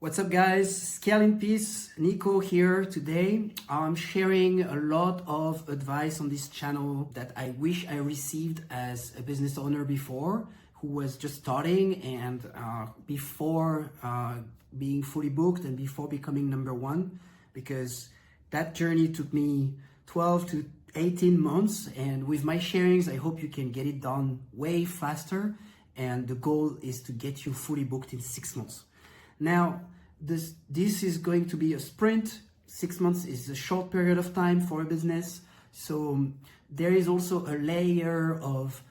What's up guys, Scale in Peace, Nico here today. I'm sharing a lot of advice on this channel that I wish I received as a business owner before, who was just starting and before being fully booked and before becoming number one, because that journey took me 12 to 18 months, and with my sharings I hope you can get it done way faster, and the goal is to get you fully booked in 6 months. Now, this is going to be a sprint. 6 months is a short period of time for a business. So there is also a layer of,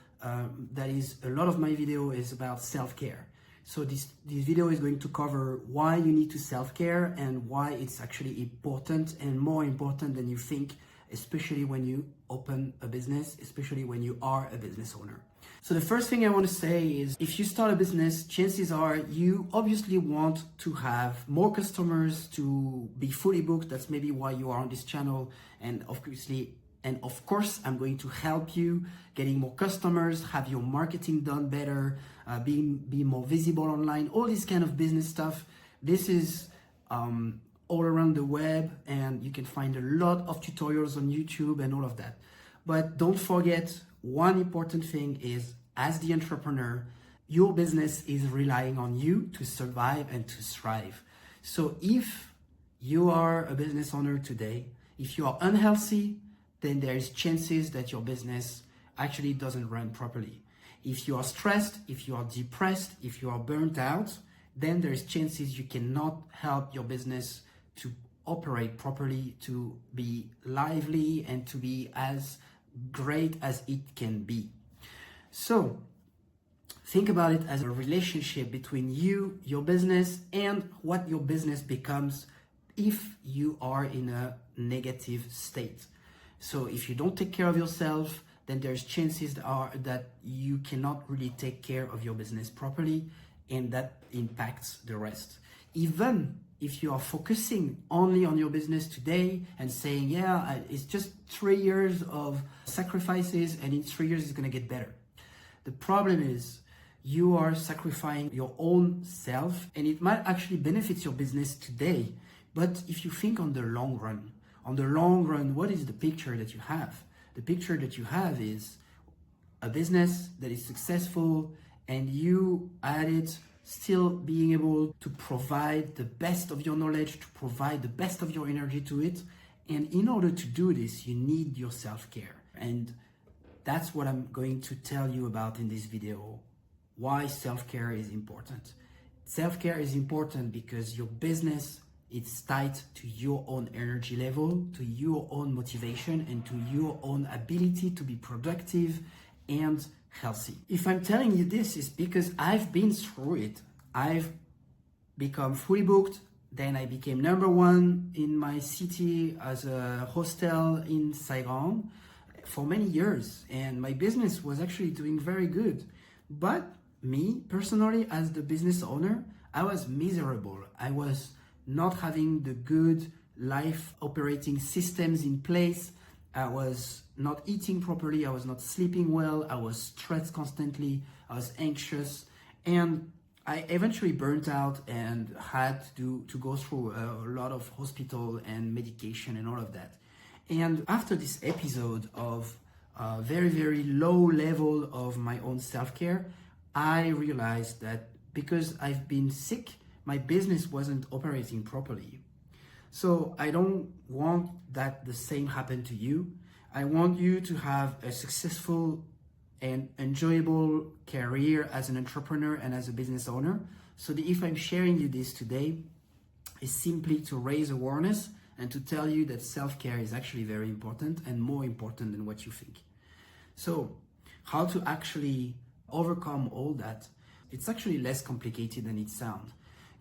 that is a lot of my video is about self-care. So this video is going to cover why you need to self-care and why it's actually important and more important than you think, especially when you open a business, especially when you are a business owner. So the first thing I want to say is, if you start a business, chances are you obviously want to have more customers, to be fully booked. That's maybe why you are on this channel. And of course, I'm going to help you getting more customers, have your marketing done better, be more visible online, all this kind of business stuff. This is all around the web, and you can find a lot of tutorials on YouTube and all of that. But don't forget, one important thing is, as the entrepreneur, your business is relying on you to survive and to thrive. So if you are a business owner today, if you are unhealthy, then there is chances that your business actually doesn't run properly. If you are stressed, if you are depressed, if you are burnt out, then there is chances you cannot help your business to operate properly, to be lively, and to be as great as it can be. So think about it as a relationship between you, your business, and what your business becomes if you are in a negative state. So if you don't take care of yourself, then there's chances that you cannot really take care of your business properly, and that impacts the rest. Even if you are focusing only on your business today and saying, yeah, it's just 3 years of sacrifices and in 3 years it's gonna get better. The problem is you are sacrificing your own self, and it might actually benefit your business today. But if you think on the long run, what is the picture that you have? The picture that you have is a business that is successful, and you at it still being able to provide the best of your knowledge, to provide the best of your energy to it. And in order to do this, you need your self-care. And that's what I'm going to tell you about in this video, why self-care is important. Self-care is important because your business is tied to your own energy level, to your own motivation, and to your own ability to be productive and healthy. If I'm telling you this, is because I've been through it. I've become fully booked, then I became number one in my city as a hostel in Saigon for many years, and my business was actually doing very good. But me personally, as the business owner, I was miserable. I was not having the good life operating systems in place. I was not eating properly, I was not sleeping well, I was stressed constantly, I was anxious, and I eventually burnt out and had to go through a lot of hospital and medication and all of that. And after this episode of a very, very low level of my own self-care, I realized that because I've been sick, my business wasn't operating properly. So I don't want that the same happen to you. I want you to have a successful and enjoyable career as an entrepreneur and as a business owner. So if I'm sharing you this today, is simply to raise awareness and to tell you that self-care is actually very important, and more important than what you think. So how to actually overcome all that? It's actually less complicated than it sounds.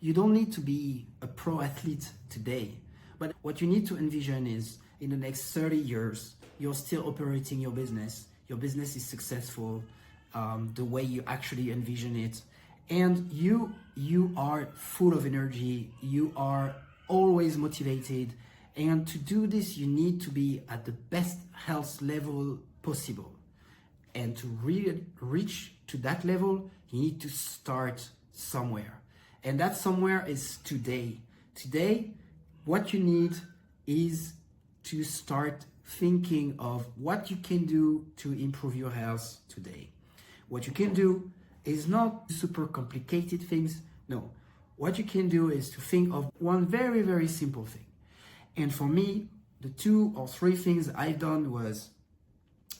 You don't need to be a pro athlete today, but what you need to envision is, in the next 30 years, you're still operating your business is successful the way you actually envision it, and you are full of energy, you are always motivated, and to do this, you need to be at the best health level possible. And to really reach to that level, you need to start somewhere. And that somewhere is today. Today, what you need is to start thinking of what you can do to improve your health today. What you can do is not super complicated things. No, what you can do is to think of one very, very simple thing. And for me, the 2 or 3 things I've done was,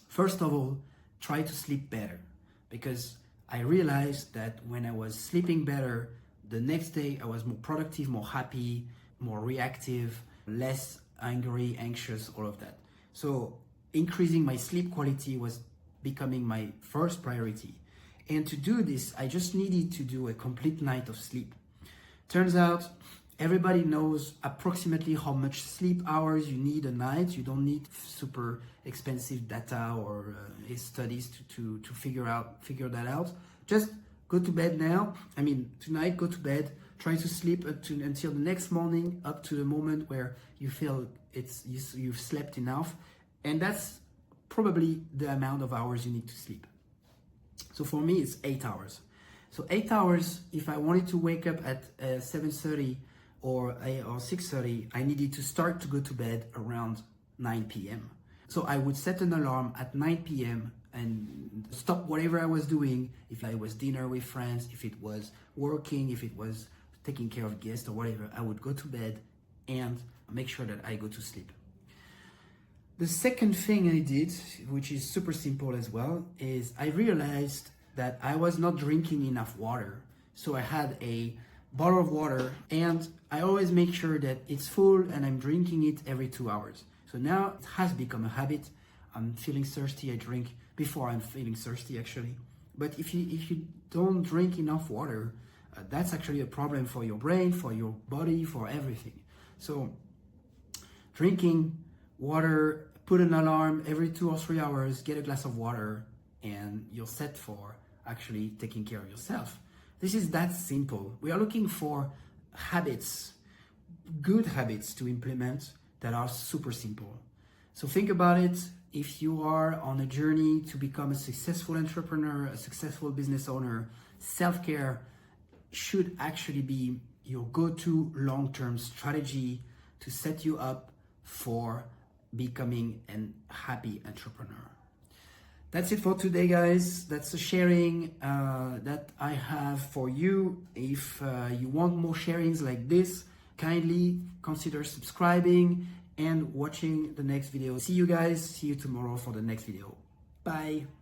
first of all, try to sleep better, because I realized that when I was sleeping better, the next day I was more productive, more happy, more reactive, less angry, anxious, all of that. So increasing my sleep quality was becoming my first priority. And to do this, I just needed to do a complete night of sleep. Turns out everybody knows approximately how much sleep hours you need a night. You don't need super expensive data or studies to figure that out. Just go to bed now. I mean, tonight, go to bed. Try to sleep until the next morning, up to the moment where you feel you've slept enough. And that's probably the amount of hours you need to sleep. So for me, it's 8 hours. So 8 hours, if I wanted to wake up at 7:30 or 6:30, I needed to start to go to bed around 9 p.m. So I would set an alarm at 9 p.m. and stop whatever I was doing. If I was dinner with friends, if it was working, if it was taking care of guests or whatever, I would go to bed and make sure that I go to sleep. The second thing I did, which is super simple as well, is I realized that I was not drinking enough water. So I had a bottle of water and I always make sure that it's full and I'm drinking it every 2 hours. So now it has become a habit. I'm feeling thirsty, I drink before I'm feeling thirsty actually. But if you don't drink enough water, that's actually a problem for your brain, for your body, for everything. So drinking water, put an alarm every 2 or 3 hours, get a glass of water, and you're set for actually taking care of yourself. This is that simple. We are looking for habits, good habits to implement that are super simple. So think about it. If you are on a journey to become a successful entrepreneur, a successful business owner, self-care should actually be your go-to long-term strategy to set you up for becoming a happy entrepreneur. That's it for today, guys. That's the sharing that I have for you. If you want more sharings like this, kindly consider subscribing and watching the next video. See you guys. See you tomorrow for the next video. Bye.